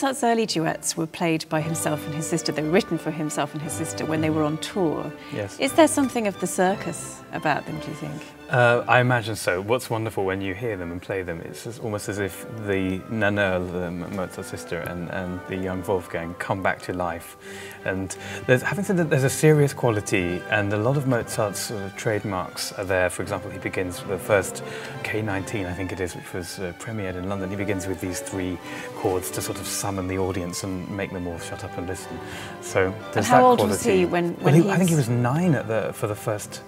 Mozart's early duets were played by himself and his sister. They were written for himself and his sister when they were on tour. Yes. Is there something of the circus about them, do you think? I imagine so. What's wonderful when you hear them and play them, it's almost as if the Nannerl, the Mozart sister, and the young Wolfgang come back to life. And having said that, there's a serious quality, and a lot of Mozart's sort of trademarks are there. For example, he begins with the first K19, I think it is, which was premiered in London. He begins with these 3 chords to sort of summon the audience and make them all shut up and listen. So there's that quality. How old was he when I think he was 9 for the first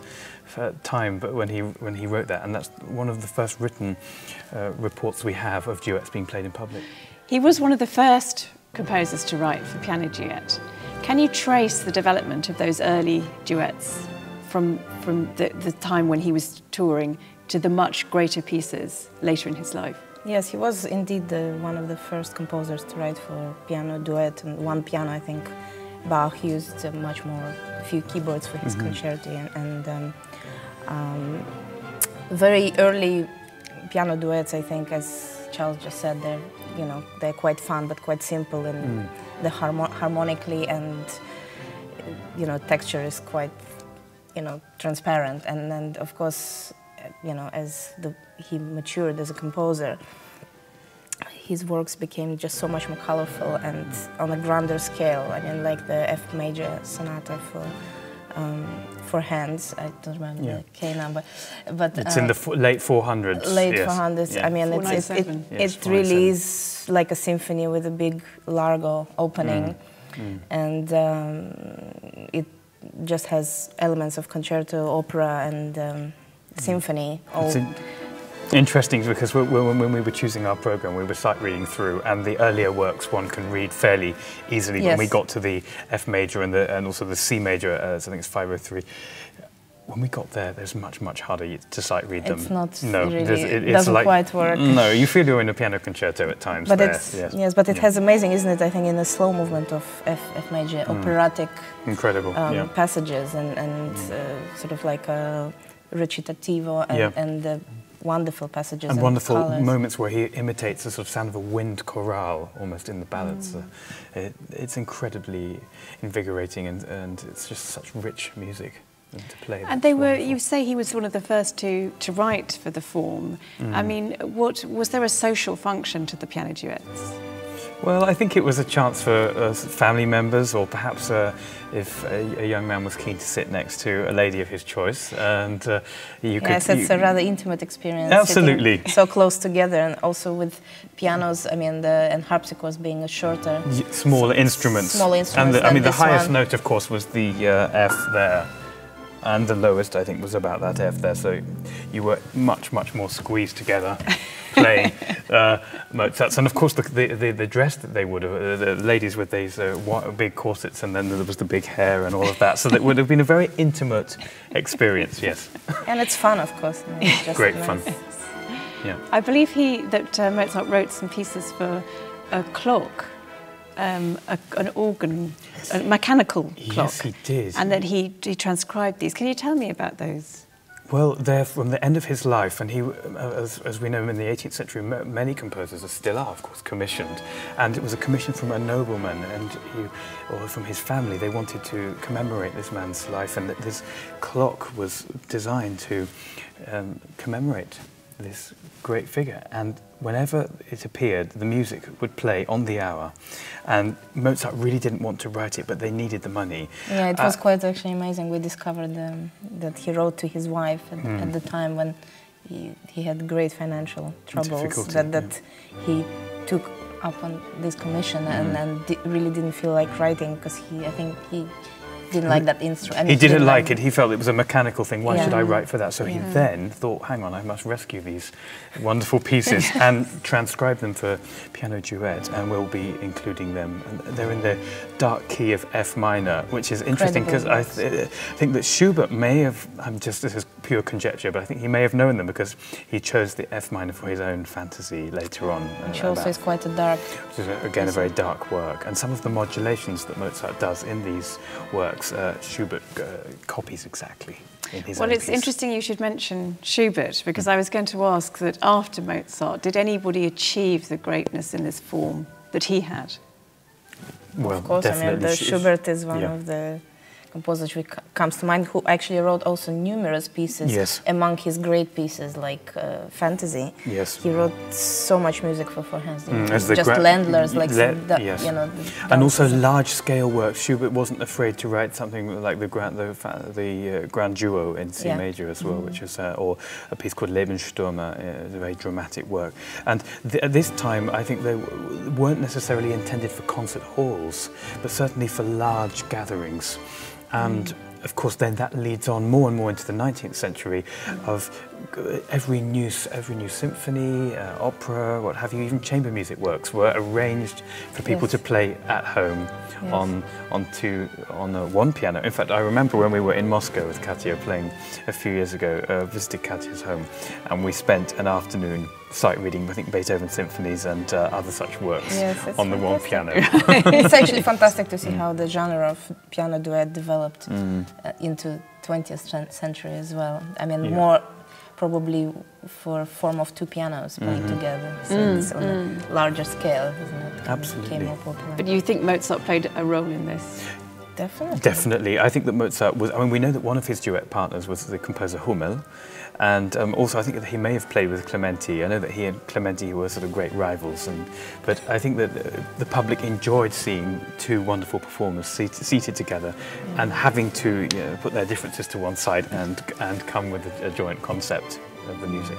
time, but when he wrote that, and that's one of the first written reports we have of duets being played in public. He was one of the first composers to write for piano duet. Can you trace the development of those early duets from the time when he was touring to the much greater pieces later in his life? Yes, he was indeed one of the first composers to write for piano duet, and one piano. I think Bach used much more, a few keyboards for his concerti, and very early piano duets, I think, as Charles just said, they're quite fun but quite simple, and the harmonically and texture is quite transparent, and then of course as he matured as a composer, his works became just so much more colorful and on a grander scale. I mean, like the F major sonata for hands. I don't remember the K number, but it's in the late 400s. Late 400s. Yeah. I mean, it really is like a symphony with a big largo opening, and it just has elements of concerto, opera, and symphony. Interesting, because when we were choosing our program, we were sight reading through, and the earlier works one can read fairly easily. Yes. When we got to the F major and also the C major, I think it's 503. When we got there, there's much harder to sight read them. It's not no, really. It doesn't like, quite work. No, you feel you're in a piano concerto at times. But there. Yes, but it has amazing, isn't it? I think in the slow movement of F major, operatic, incredible passages, and sort of like a recitativo and wonderful passages and wonderful colors. Moments where he imitates the sort of sound of a wind chorale almost in the ballads. It's incredibly invigorating, and it's just such rich music to play. And they were, you say he was one of the first to write for the form. I mean, was there a social function to the piano duets? Well, I think it was a chance for family members, or perhaps if a young man was keen to sit next to a lady of his choice, and you could. Yes, it's a rather intimate experience. Absolutely. So close together, and also with pianos. I mean, and harpsichords being a shorter, smaller instruments. Smaller instruments. And the highest note, of course, was the F there. And the lowest, I think, was about that F there, so you were much more squeezed together playing Mozart's. And of course, the dress that they would have, the ladies with these big corsets, and then there was the big hair and all of that, so that would have been a very intimate experience, yes. And it's fun, of course. It's just great nice. fun. Yeah. I believe that Mozart wrote some pieces for a clock. An organ, a mechanical clock. Yes, he did. And that he transcribed these. Can you tell me about those? Well, they're from the end of his life, and he, as we know, in the 18th century, many composers still are, of course, commissioned. And it was a commission from a nobleman, or from his family. They wanted to commemorate this man's life, and that this clock was designed to commemorate this great figure. And whenever it appeared, the music would play on the hour, and Mozart really didn't want to write it, but they needed the money. Yeah, it was quite actually amazing. We discovered that he wrote to his wife at the time when he had great financial troubles, that he took up on this commission and really didn't feel like writing, because I think he didn't like that instrument. He didn't like it. He felt it was a mechanical thing. Why should I write for that? So he then thought, hang on, I must rescue these wonderful pieces and transcribe them for piano duet, and we'll be including them. And they're in the dark key of F minor, which is interesting, because I think that Schubert may have, this is pure conjecture, but I think he may have known them because he chose the F minor for his own fantasy later on. Which also is quite a dark... Which is, again, a very dark work. And some of the modulations that Mozart does in these works, Schubert copies exactly in his own Well, it's piece. interesting you should mention Schubert, because I was going to ask that after Mozart, did anybody achieve the greatness in this form that he had? Well, of course, I mean, Schubert is one yeah. of the composers which comes to mind, who actually wrote also numerous pieces. Yes. Among his great pieces, like fantasy. Yes. He wrote so much music for hands. As just Landlers, like yes. you know. And also large-scale works. Schubert wasn't afraid to write something like the Grand Duo in C major as well, which is or a piece called Lebensstürme, a very dramatic work. And at this time, I think they weren't necessarily intended for concert halls, but certainly for large gatherings. And of course, then that leads on more and more into the 19th century of every new symphony, opera, what have you, even chamber music works were arranged for people to play at home on one piano. In fact, I remember when we were in Moscow with Katya playing a few years ago, visited Katya's home, and we spent an afternoon sight reading, I think, Beethoven symphonies and other such works on the one piano. It's actually fantastic to see how the genre of piano duet developed into 20th century as well. I mean, more probably for a form of two pianos playing together, so it's on a larger scale, isn't it? Absolutely. Became more popular. But you think Mozart played a role in this? Definitely. Definitely. I think that Mozart was, I mean, we know that one of his duet partners was the composer Hummel, and also I think that he may have played with Clementi. I know that he and Clementi were sort of great rivals, but I think that the public enjoyed seeing two wonderful performers seated together and having to put their differences to one side and come with a joint concept of the music.